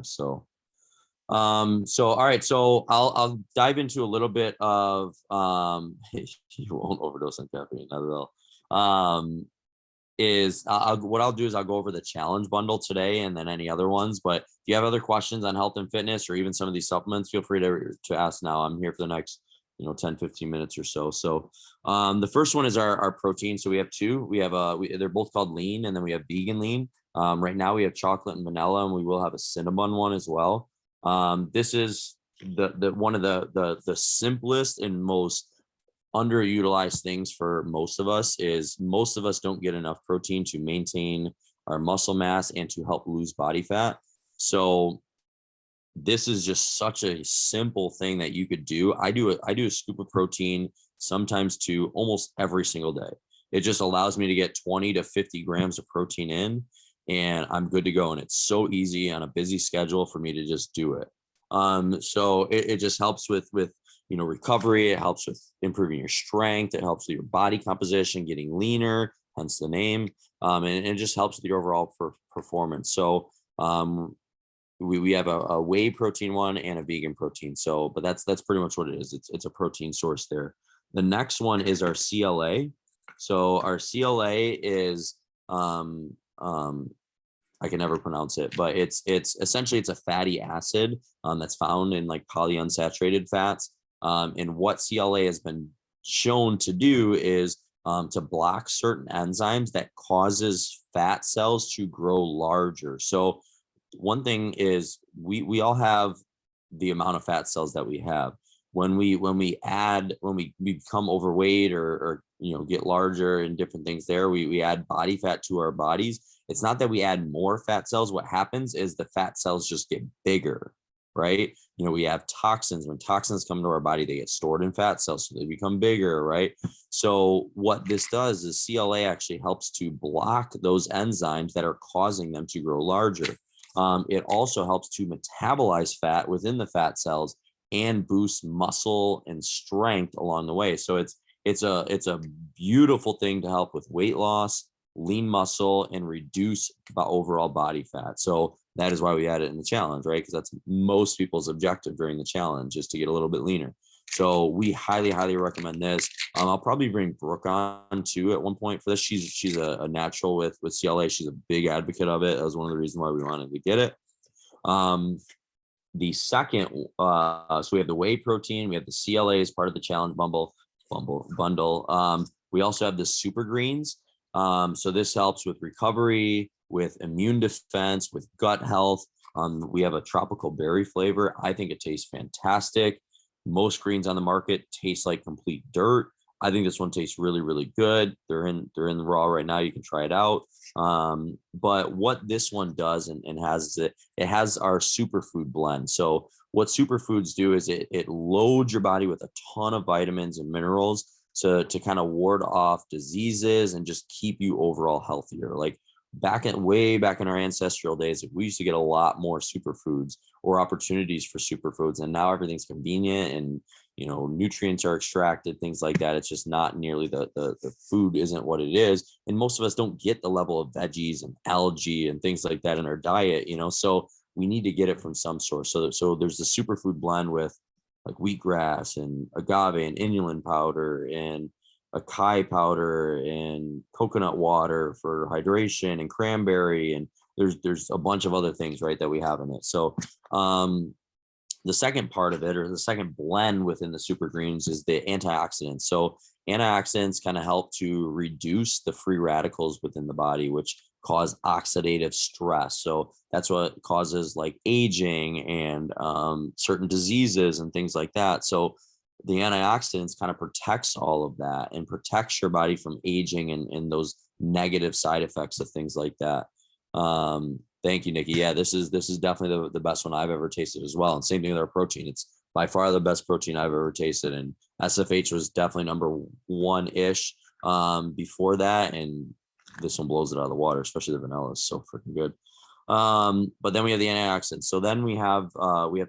fitness. So all right, so I'll dive into a little bit of you won't overdose on caffeine, not at all. What I'll do is I'll go over the challenge bundle today and then any other ones. But if you have other questions on health and fitness or even some of these supplements, feel free to ask now. I'm here for the next 10 15 minutes or so. The first one is our protein. So we have two. We have they're both called lean, and then we have vegan lean. Right now we have chocolate and vanilla, and we will have a cinnamon one as well. This is the one of the simplest and most underutilized things for most of us. Is most of us don't get enough protein to maintain our muscle mass and to help lose body fat. So this is just such a simple thing that you could do. I do a scoop of protein sometimes to almost every single day. It just allows me to get 20 to 50 grams of protein in, and I'm good to go. And it's so easy on a busy schedule for me to just do it. So it just helps with recovery. It helps with improving your strength. It helps with your body composition, getting leaner, hence the name. And it just helps with your overall performance. So we have a whey protein one and a vegan protein. So, but that's pretty much what it is. It's a protein source there. The next one is our CLA. So our CLA is I can never pronounce it, but it's essentially it's a fatty acid that's found in like polyunsaturated fats. And what CLA has been shown to do is to block certain enzymes that causes fat cells to grow larger. So one thing is we all have the amount of fat cells that we have. When we become overweight or get larger and different things there, we add body fat to our bodies. It's not that we add more fat cells. What happens is the fat cells just get bigger, right? We have toxins. When toxins come to our body, they get stored in fat cells, so they become bigger, right? So what this does is CLA actually helps to block those enzymes that are causing them to grow larger. It also helps to metabolize fat within the fat cells and boost muscle and strength along the way. So it's a beautiful thing to help with weight loss, lean muscle, and reduce overall body fat. So that is why we add it in the challenge, right? Because that's most people's objective during the challenge, is to get a little bit leaner. So we highly, highly recommend this. I'll probably bring Brooke on too at one point for this. She's a natural with CLA. She's a big advocate of it. That was one of the reasons why we wanted to get it. The second, so we have the whey protein, we have the CLA as part of the challenge bundle. We also have the super greens. So this helps with recovery, with immune defense, with gut health. We have a tropical berry flavor. I think it tastes fantastic. Most greens on the market taste like complete dirt. I think this one tastes really, really good. They're in the raw right now. You can try it out. But what this one does and has it has our superfood blend. So what superfoods do is it loads your body with a ton of vitamins and minerals to kind of ward off diseases and just keep you overall healthier. Like way back in our ancestral days, we used to get a lot more superfoods or opportunities for superfoods, and now everything's convenient and nutrients are extracted, things like that. It's just not nearly the food isn't what it is, and most of us don't get the level of veggies and algae and things like that in our diet. So we need to get it from some source. So there's the superfood blend with like wheatgrass and agave and inulin powder and acai powder and coconut water for hydration and cranberry, and there's a bunch of other things, right, that we have in it. So the second part of it, or the second blend within the super greens, is the antioxidants. So antioxidants kind of help to reduce the free radicals within the body, which cause oxidative stress. So that's what causes like aging and certain diseases and things like that. So the antioxidants kind of protects all of that and protects your body from aging and those negative side effects of things like that. Thank you, Nikki. Yeah, this is definitely the best one I've ever tasted as well. And same thing with our protein. It's by far the best protein I've ever tasted. And SFH was definitely number one-ish before that. And this one blows it out of the water, especially the vanilla is so freaking good. But then we have the antioxidants. So then we have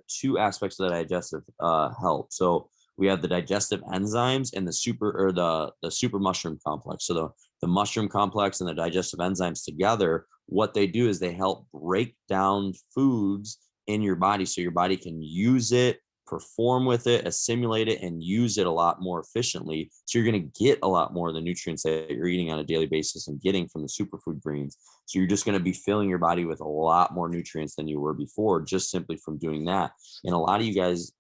two aspects of the digestive health. So we have the digestive enzymes and the super mushroom complex. So the mushroom complex and the digestive enzymes together, what they do is they help break down foods in your body so your body can use it, perform with it, assimilate it, and use it a lot more efficiently. So you're going to get a lot more of the nutrients that you're eating on a daily basis and getting from the superfood greens. So you're just going to be filling your body with a lot more nutrients than you were before, just simply from doing that. And a lot of you guys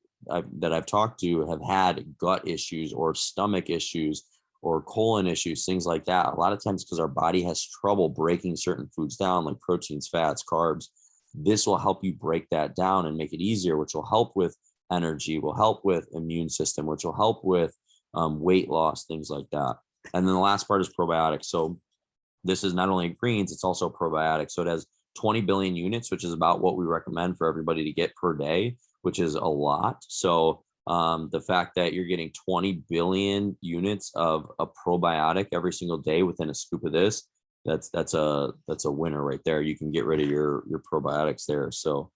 that I've talked to have had gut issues or stomach issues or colon issues, things like that. A lot of times because our body has trouble breaking certain foods down, like proteins, fats, carbs. This will help you break that down and make it easier, which will help with energy, will help with immune system, which will help with weight loss, things like that. And then the last part is probiotics. So this is not only greens, it's also probiotics. So it has 20 billion units, which is about what we recommend for everybody to get per day, which is a lot. So the fact that you're getting 20 billion units of a probiotic every single day within a scoop of this, that's a winner right there. You can get rid of your probiotics there. So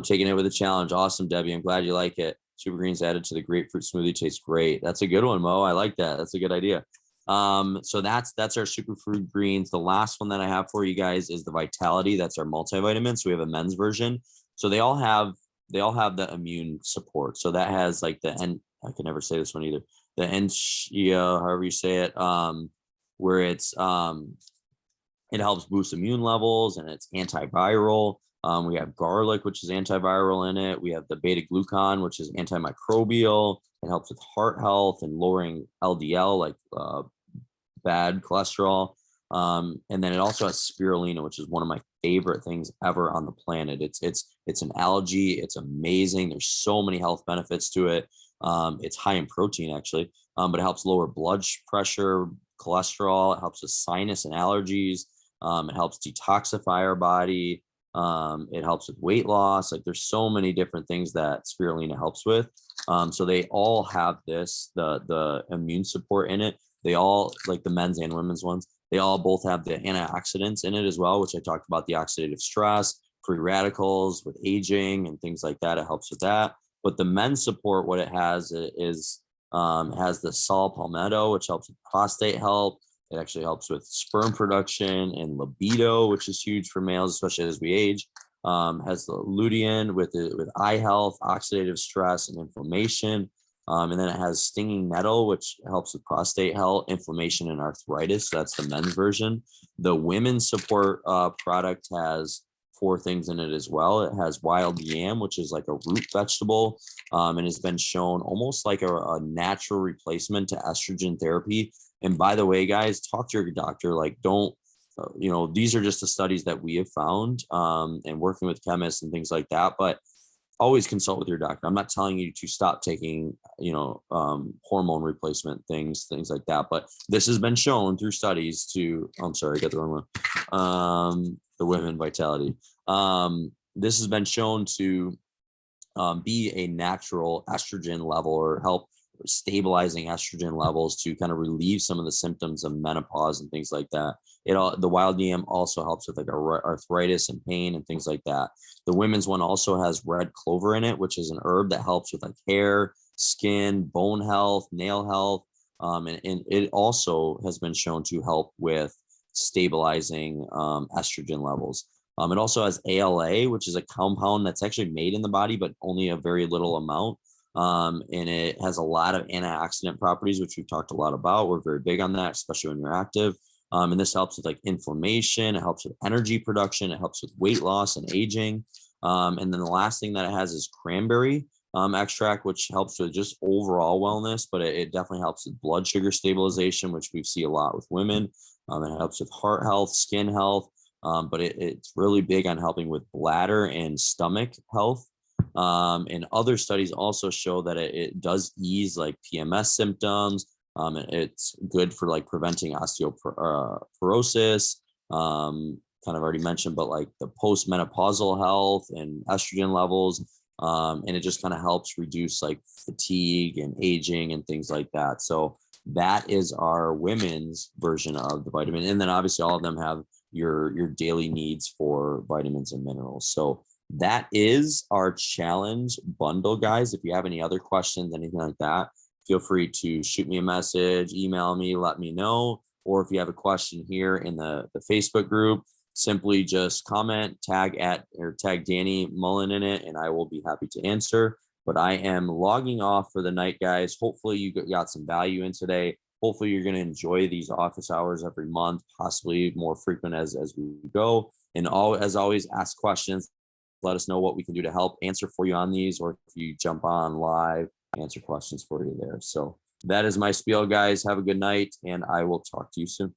taking it with a challenge. Awesome, Debbie. I'm glad you like it. Super greens added to the grapefruit smoothie tastes great. That's a good one, Mo. I like that. That's a good idea. So that's our superfood greens. The last one that I have for you guys is the Vitality. That's our multivitamin. So we have a men's version. So they all have the immune support. So that has like I can never say this one either. The Enchia, however you say it, where it's it helps boost immune levels and it's antiviral. We have garlic, which is antiviral in it. We have the beta glucan, which is antimicrobial. It helps with heart health and lowering LDL, like bad cholesterol. And then it also has spirulina, which is one of my favorite things ever on the planet. It's an algae. It's amazing. There's so many health benefits to it. It's high in protein actually, but it helps lower blood pressure, cholesterol. It helps with sinus and allergies. It helps detoxify our body. It helps with weight loss. Like there's so many different things that spirulina helps with. So they all have the immune support in it. They all, like the men's and women's ones, they all both have the antioxidants in it as well, which I talked about, the oxidative stress, free radicals with aging and things like that. It helps with that. But the men's support, what it has is has the saw palmetto, which helps with prostate health. It actually helps with sperm production and libido, which is huge for males, especially as we age. Has the lutein with eye health, oxidative stress, and inflammation. And then it has stinging nettle, which helps with prostate health, inflammation, and arthritis. So that's the men's version. The women's support product has 4 things in it as well. It has wild yam, which is like a root vegetable, and has been shown almost like a natural replacement to estrogen therapy. And by the way, guys, talk to your doctor. Like, don't, these are just the studies that we have found and working with chemists and things like that. But always consult with your doctor. I'm not telling you to stop taking, hormone replacement things like that. But this has been shown through studies I'm sorry, I got the wrong one. The women Vitality. This has been shown to be a natural estrogen level or help stabilizing estrogen levels to kind of relieve some of the symptoms of menopause and things like that. The wild yam also helps with like arthritis and pain and things like that. The women's one also has red clover in it, which is an herb that helps with like hair, skin, bone health, nail health. And it also has been shown to help with stabilizing estrogen levels. It also has ALA, which is a compound that's actually made in the body, but only a very little amount. And it has a lot of antioxidant properties, which we've talked a lot about. We're very big on that, especially when you're active. And this helps with like inflammation. It helps with energy production. It helps with weight loss and aging. And then the last thing that it has is cranberry extract, which helps with just overall wellness, but it definitely helps with blood sugar stabilization, which we see a lot with women. It helps with heart health, skin health, but it's really big on helping with bladder and stomach health. And other studies also show that it does ease like PMS symptoms. It's good for like preventing osteoporosis, kind of already mentioned, but like the postmenopausal health and estrogen levels. And it just kind of helps reduce like fatigue and aging and things like that. So that is our women's version of the vitamin. And then obviously all of them have your daily needs for vitamins and minerals. So that is our challenge bundle, guys. If you have any other questions, anything like that, feel free to shoot me a message, email me, let me know. Or if you have a question here in the Facebook group, simply just comment, tag Danny Mullen in it, and I will be happy to answer. But I am logging off for the night, guys. Hopefully you got some value in today. Hopefully you're going to enjoy these office hours every month, possibly more frequent as we go. And as always, ask questions. Let us know what we can do to help answer for you on these, or if you jump on live, answer questions for you there. So that is my spiel, guys. Have a good night, and I will talk to you soon.